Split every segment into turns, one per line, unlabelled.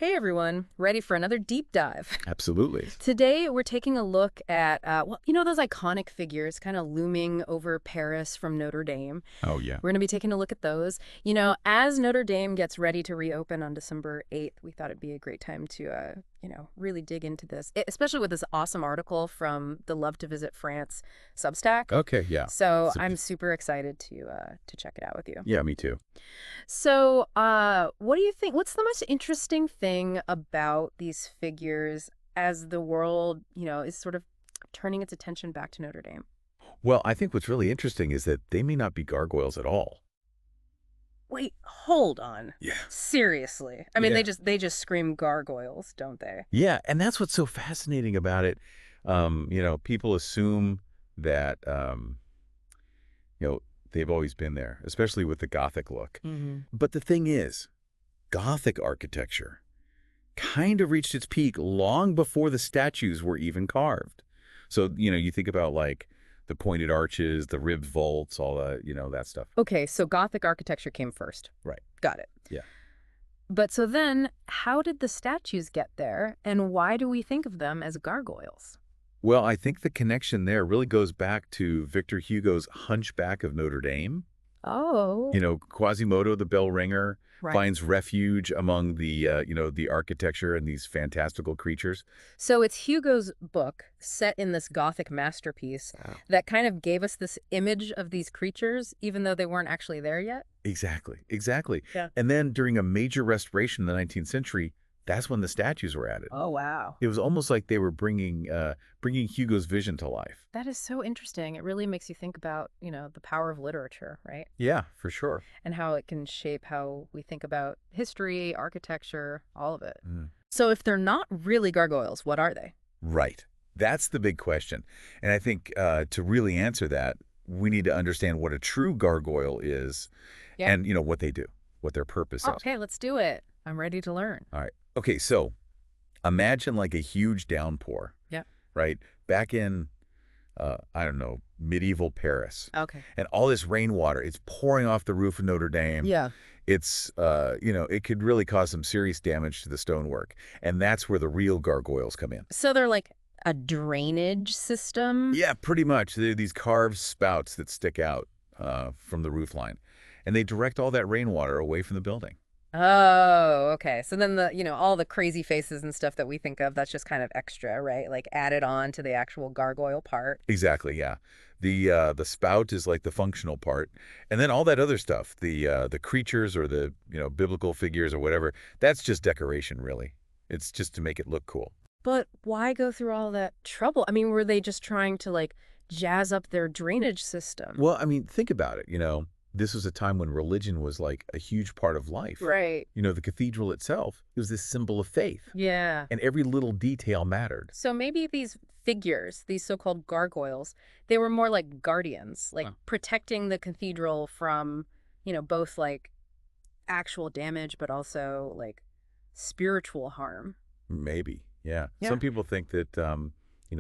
Hey everyone, ready for another deep dive.
Absolutely.
Today we're taking a look at, those iconic figures kind of looming over Paris from Notre Dame.
Oh, yeah.
We're going to be taking a look at those. As Notre Dame gets ready to reopen on December 8th, we thought it'd be a great time to, really dig into this, especially with this awesome article from the Love to Visit France Substack.
Okay, yeah.
So
So-
I'm super excited to check it out with you.
yeah, me too.
So, what do you think? What's the most interesting thing about these figures as the world, is sort of turning its attention back to Notre Dame?
Well, I think what's really interesting is that they may not be gargoyles at all.
Wait, hold on.
Yeah.
Seriously. I mean,
Yeah.
they just scream gargoyles, don't they?
Yeah, and that's what's so fascinating about it. People assume that, you know, they've always been there, especially with the Gothic look.
Mm-hmm.
But the thing is, Gothic architecture kind of reached its peak long before the statues were even carved. So, you think about like the pointed arches, the ribbed vaults, all that stuff.
Okay, so Gothic architecture came first.
Right.
Got it.
Yeah.
But so then, how did the statues get there, and why do we think of them as gargoyles?
Well, I think the connection there really goes back to Victor Hugo's Hunchback of Notre Dame.
Oh,
Quasimodo, the bell ringer,
right.
finds refuge among the architecture and these fantastical creatures.
So it's Hugo's book set in this Gothic masterpiece
Wow.
that kind of gave us this image of these creatures, even though they weren't actually there yet.
Exactly, exactly.
Yeah.
And then during a major restoration in the 19th century, that's when the statues were added.
Oh, wow.
It was almost like they were bringing Hugo's vision to life.
That is so interesting. It really makes you think about, the power of literature, right?
Yeah, for sure.
And how it can shape how we think about history, architecture, all of it.
Mm.
So if they're not really gargoyles, what are they?
Right. That's the big question. And I think to really answer that, we need to understand what a true gargoyle is
Yeah.
and, what they do, what their purpose is.
Okay, let's do it. I'm ready to learn.
All right. Okay, so imagine like a huge downpour.
Yeah.
Right? Back in, I don't know, medieval Paris.
Okay.
And all this rainwater, it's pouring off the roof of Notre Dame.
Yeah.
It's, it could really cause some serious damage to the stonework. And that's where the real gargoyles come in.
So they're like a drainage system?
Yeah, pretty much. They're these carved spouts that stick out from the roof line. And they direct all that rainwater away from the building.
Oh, okay. So then all the crazy faces and stuff that we think of, that's just kind of extra, right? Like added on to the actual gargoyle part.
Exactly, yeah. The spout is like the functional part. And then all that other stuff, the creatures or the, biblical figures or whatever, that's just decoration, really. It's just to make it look cool.
But why go through all that trouble? I mean, were they just trying to like jazz up their drainage system?
Well, I mean, think about it, This was a time when religion was like a huge part of life.
Right.
The cathedral itself, it was this symbol of faith.
Yeah.
And every little detail mattered.
So maybe these figures, these so-called gargoyles, they were more like guardians, like protecting the cathedral from, both like actual damage, but also like spiritual harm.
Maybe, yeah.
Yeah.
Some people think that,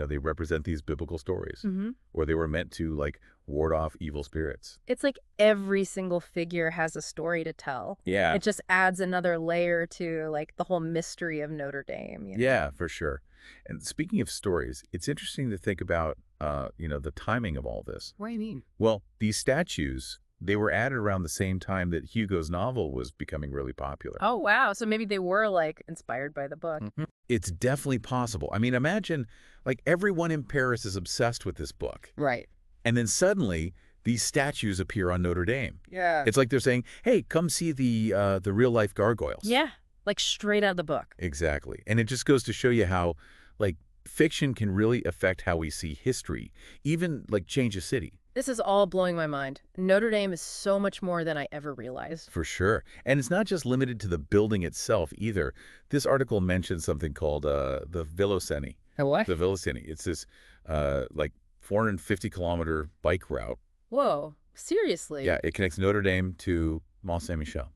they represent these biblical stories.
Mm-hmm.
Or they were meant to, like, ward off evil spirits.
It's like every single figure has a story to tell.
Yeah.
It just adds another layer to like the whole mystery of Notre Dame.
Yeah, for sure. And speaking of stories, it's interesting to think about, the timing of all this.
What do you mean?
Well, these statues, they were added around the same time that Hugo's novel was becoming really popular.
Oh, wow. So maybe they were like inspired by the book.
Mhm. It's definitely possible. I mean, imagine, like, everyone in Paris is obsessed with this book.
Right.
And then suddenly, these statues appear on Notre Dame.
Yeah.
It's like they're saying, hey, come see the real-life gargoyles.
Yeah. Like straight out of the book.
Exactly. And it just goes to show you how, like, fiction can really affect how we see history, even, like, change a city.
This is all blowing my mind. Notre Dame is so much more than I ever realized.
For sure. And it's not just limited to the building itself, either. This article mentions something called the Veloceni.
A what?
The Veloceni. It's this, 450-kilometer bike route.
Whoa. Seriously?
Yeah, it connects Notre Dame to Mont Saint-Michel.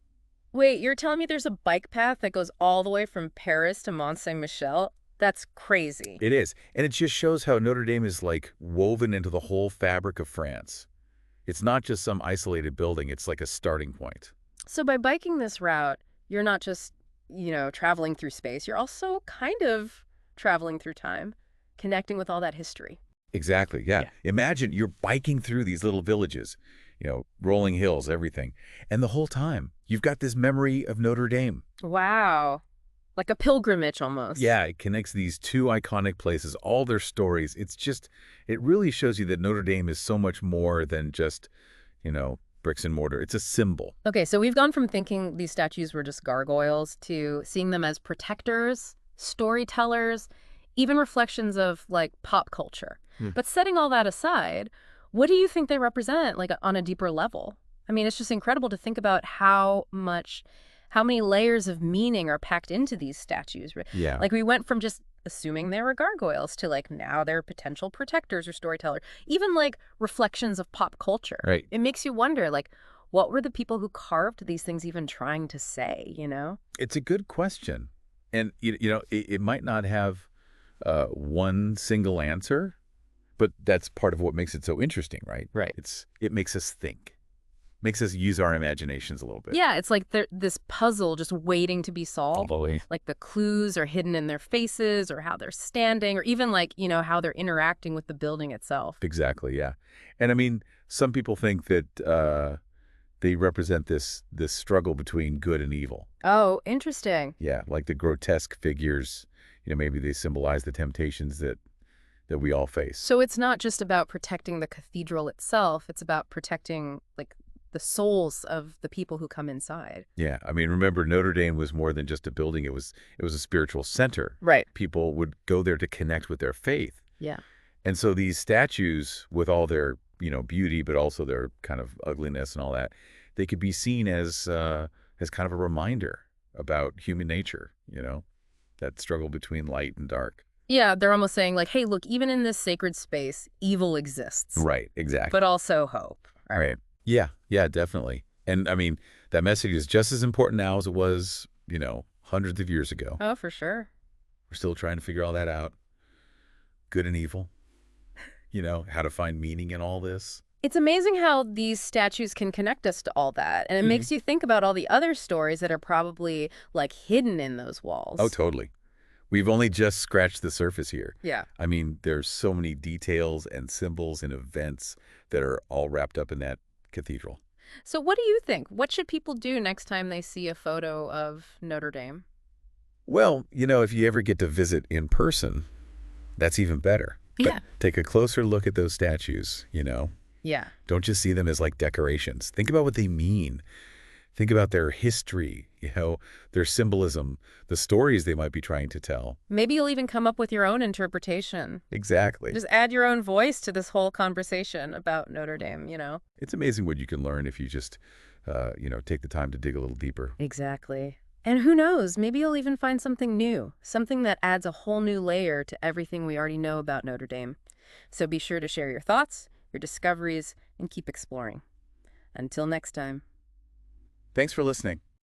Wait, you're telling me there's a bike path that goes all the way from Paris to Mont Saint-Michel? That's crazy.
It is. And it just shows how Notre Dame is, like, woven into the whole fabric of France. It's not just some isolated building. It's like a starting point.
So by biking this route, you're not just traveling through space, you're also kind of traveling through time, connecting with all that history.
Exactly, yeah.
Yeah.
Imagine you're biking through these little villages, rolling hills, everything. And the whole time, you've got this memory of Notre Dame.
Wow. Like a pilgrimage almost.
Yeah, it connects these two iconic places, all their stories. It really shows you that Notre Dame is so much more than just, bricks and mortar. It's a symbol.
Okay, so we've gone from thinking these statues were just gargoyles to seeing them as protectors, storytellers, even reflections of like pop culture. But setting all that aside, what do you think they represent like on a deeper level? I mean, it's just incredible to think about how many layers of meaning are packed into these statues.
Yeah.
Like we went from just assuming they were gargoyles to like now they're potential protectors or storytellers, even like reflections of pop culture.
Right.
It makes you wonder, like, what were the people who carved these things even trying to say,
It's a good question. And, it might not have one single answer, but that's part of what makes it so interesting, right?
Right.
It makes us think, makes us use our imaginations a little bit.
Yeah, it's like this puzzle just waiting to be solved.
Totally.
Like the clues are hidden in their faces or how they're standing or even like, how they're interacting with the building itself.
Exactly, yeah. And I mean, some people think that they represent this struggle between good and evil.
Oh, interesting.
Yeah, like the grotesque figures, maybe they symbolize the temptations that we all face.
So it's not just about protecting the cathedral itself, it's about protecting like the souls of the people who come inside.
Yeah, I mean, remember Notre Dame was more than just a building. It was a spiritual center.
Right.
People would go there to connect with their faith.
Yeah.
And so these statues, with all their, beauty, but also their kind of ugliness and all that, they could be seen as kind of a reminder about human nature, that struggle between light and dark.
Yeah, they're almost saying like, hey, look, even in this sacred space, evil exists.
Right, exactly.
But also hope.
Right. Yeah, definitely. And I mean, that message is just as important now as it was, hundreds of years ago.
Oh, for sure.
We're still trying to figure all that out. Good and evil. How to find meaning in all this.
It's amazing how these statues can connect us to all that. And it makes you think about all the other stories that are probably like hidden in those walls.
Oh, totally. We've only just scratched the surface here.
Yeah.
I mean, there's so many details and symbols and events that are all wrapped up in that cathedral.
So what do you think? What should people do next time they see a photo of Notre Dame?
Well, if you ever get to visit in person, that's even better.
Yeah.
But take a closer look at those statues,
Yeah.
Don't just see them as like decorations. Think about what they mean. Think about their history, their symbolism, the stories they might be trying to tell.
Maybe you'll even come up with your own interpretation.
Exactly.
Just add your own voice to this whole conversation about Notre Dame,
It's amazing what you can learn if you just, take the time to dig a little deeper.
Exactly. And who knows, maybe you'll even find something new, something that adds a whole new layer to everything we already know about Notre Dame. So be sure to share your thoughts, your discoveries, and keep exploring. Until next time.
Thanks for listening.